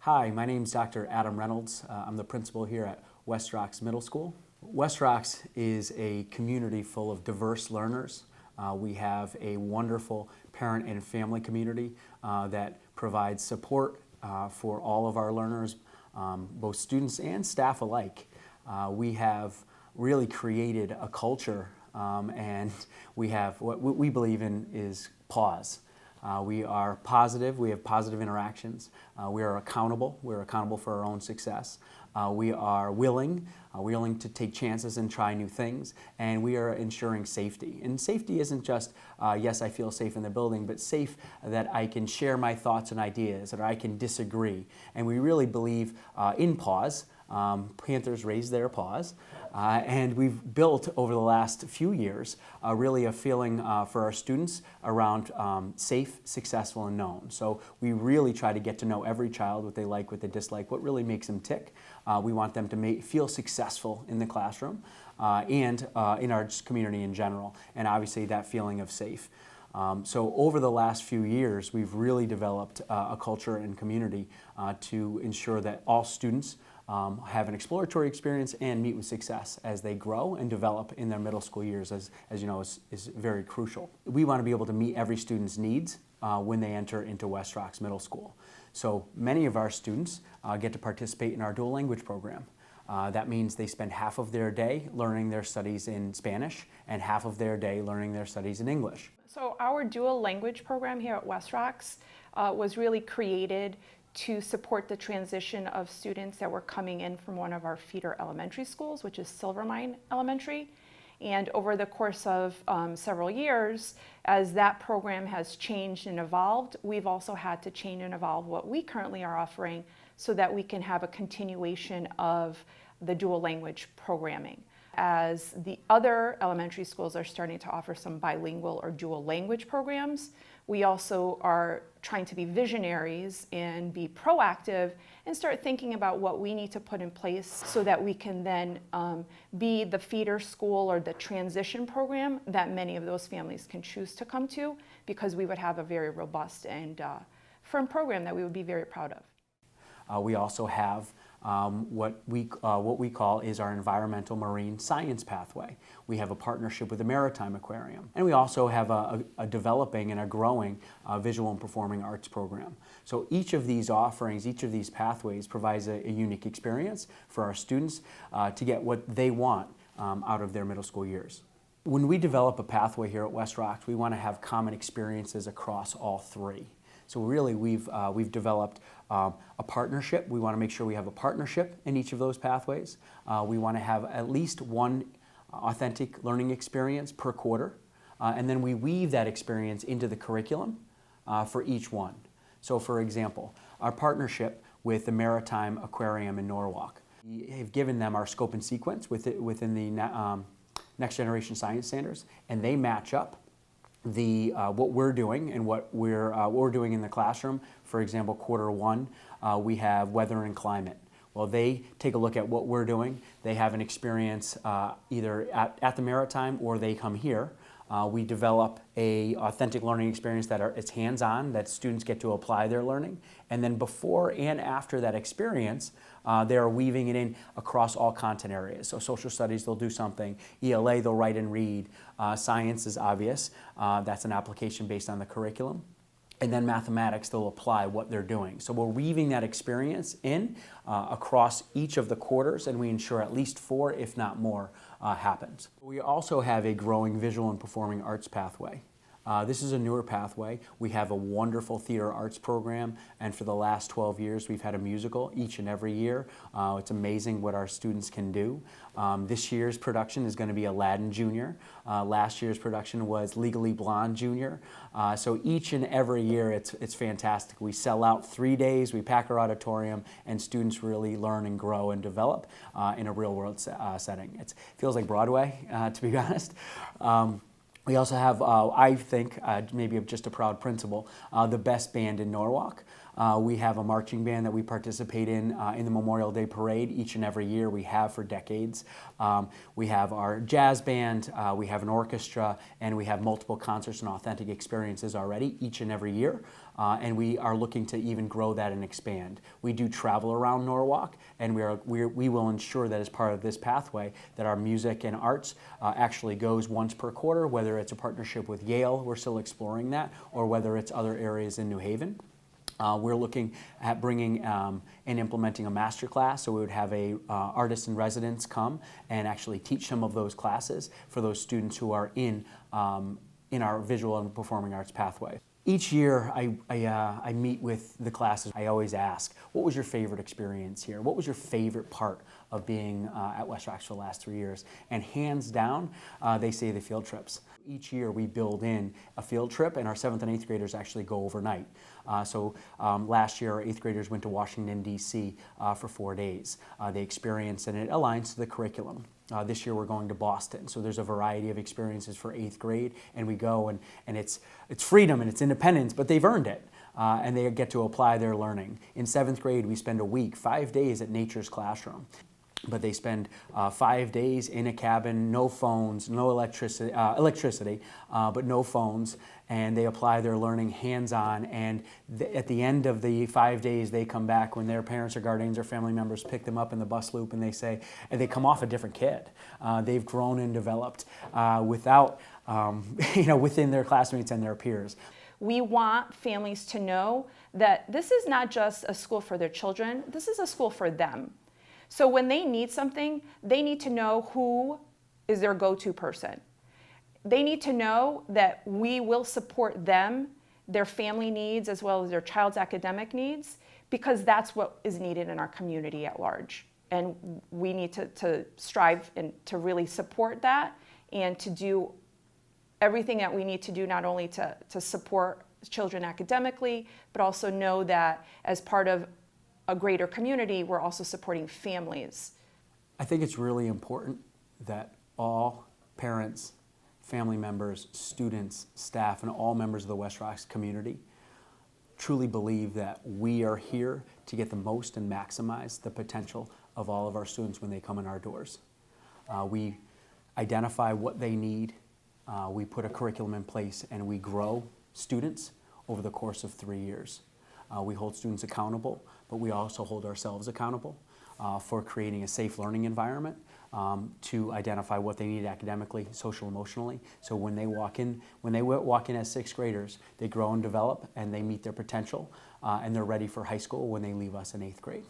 Hi, my name is Dr. Adam Reynolds. I'm the principal here at West Rocks Middle School. West Rocks is a community full of diverse learners. We have a wonderful parent and family community that provides support for all of our learners, both students and staff alike. We have really created a culture and we have what we believe in is pause. We are positive, we have positive interactions, we are accountable, we're accountable for our own success. We are willing to take chances and try new things, and we are ensuring safety. And safety isn't just, yes, I feel safe in the building, but safe that I can share my thoughts and ideas, or I can disagree. And we really believe in pause. Panthers raise their paws, and we've built over the last few years really a feeling for our students around safe, successful, and known. So we really try to get to know every child, what they like, what they dislike, what really makes them tick. We want them to feel successful in the classroom and in our community in general, and obviously that feeling of safe. So over the last few years, we've really developed a culture and community to ensure that all students have an exploratory experience and meet with success as they grow and develop in their middle school years, as you know, is very crucial. We want to be able to meet every student's needs when they enter into West Rocks Middle School. So many of our students get to participate in our dual language program. That means they spend half of their day learning their studies in Spanish and half of their day learning their studies in English. So our dual language program here at West Rocks was really created to support the transition of students that were coming in from one of our feeder elementary schools, which is Silvermine Elementary. And over the course of several years, as that program has changed and evolved, we've also had to change and evolve what we currently are offering so that we can have a continuation of the dual language programming. As the other elementary schools are starting to offer some bilingual or dual language programs, we also are trying to be visionaries and be proactive and start thinking about what we need to put in place so that we can then be the feeder school or the transition program that many of those families can choose to come to, because we would have a very robust and firm program that we would be very proud of. We also have what we call is our environmental marine science pathway. We have a partnership with the Maritime Aquarium, and we also have a developing and a growing visual and performing arts program. So each of these offerings, each of these pathways provides a unique experience for our students to get what they want out of their middle school years. When we develop a pathway here at West Rocks, we want to have common experiences across all three. So really, we've developed a partnership. We want to make sure we have a partnership in each of those pathways. We want to have at least one authentic learning experience per quarter, and then we weave that experience into the curriculum for each one. So for example, our partnership with the Maritime Aquarium in Norwalk. We have given them our scope and sequence within the Next Generation Science Standards, and they match up what we're doing and what we're doing in the classroom. For example, quarter one, we have weather and climate. Well, they take a look at what we're doing. They have an experience either at the Maritime or they come here. We develop a authentic learning experience it's hands-on, that students get to apply their learning. And then before and after that experience, they are weaving it in across all content areas. So social studies, they'll do something. ELA, they'll write and read. Science is obvious. That's an application based on the curriculum. And then mathematics, they'll apply what they're doing. So we're weaving that experience in across each of the quarters, and we ensure at least 4, if not more, happens. We also have a growing visual and performing arts pathway. This is a newer pathway. We have a wonderful theater arts program, and for the last 12 years we've had a musical each and every year. It's amazing what our students can do. This year's production is going to be Aladdin Junior. Last year's production was Legally Blonde Junior. So each and every year it's fantastic. We sell out 3 days, we pack our auditorium, and students really learn and grow and develop in a real world setting. It feels like Broadway, to be honest. We also have, I think, maybe just a proud principal, the best band in Norwalk. We have a marching band that we participate in the Memorial Day Parade each and every year. We have for decades. We have our jazz band, we have an orchestra, and we have multiple concerts and authentic experiences already each and every year. And we are looking to even grow that and expand. We do travel around Norwalk, and we will ensure that as part of this pathway that our music and arts actually goes once per quarter, whether it's a partnership with Yale, we're still exploring that, or whether it's other areas in New Haven. We're looking at bringing and implementing a master class, so we would have a artist in residence come and actually teach some of those classes for those students who are in our visual and performing arts pathway. Each year I meet with the classes. I always ask, what was your favorite experience here? What was your favorite part of being at West Rocks for the last 3 years? And hands down, they say the field trips. Each year we build in a field trip, and our 7th and 8th graders actually go overnight. So last year our 8th graders went to Washington, D.C. For 4 days. They experienced, and it aligns to the curriculum. This year we're going to Boston, so there's a variety of experiences for 8th grade, and we go, and it's freedom and it's independence, but they've earned it. And they get to apply their learning. In 7th grade, we spend a week, 5 days at Nature's Classroom. But they spend 5 days in a cabin, no phones, no electricity, but no phones, and they apply their learning hands-on. And at the end of the 5 days, they come back when their parents or guardians or family members pick them up in the bus loop, and they say, and they come off a different kid. They've grown and developed without, within their classmates and their peers. We want families to know that this is not just a school for their children, this is a school for them. So when they need something, they need to know who is their go-to person. They need to know that we will support them, their family needs, as well as their child's academic needs, because that's what is needed in our community at large. And we need to strive and to really support that and to do everything that we need to do, not only to support children academically, but also know that as part of a greater community, we're also supporting families. I think it's really important that all parents, family members, students, staff, and all members of the West Rocks community truly believe that we are here to get the most and maximize the potential of all of our students when they come in our doors. We identify what they need, we put a curriculum in place, and we grow students over the course of 3 years. We hold students accountable, but we also hold ourselves accountable for creating a safe learning environment to identify what they need academically, social, emotionally. So when they walk in as 6th graders, they grow and develop, and they meet their potential, and they're ready for high school when they leave us in 8th grade.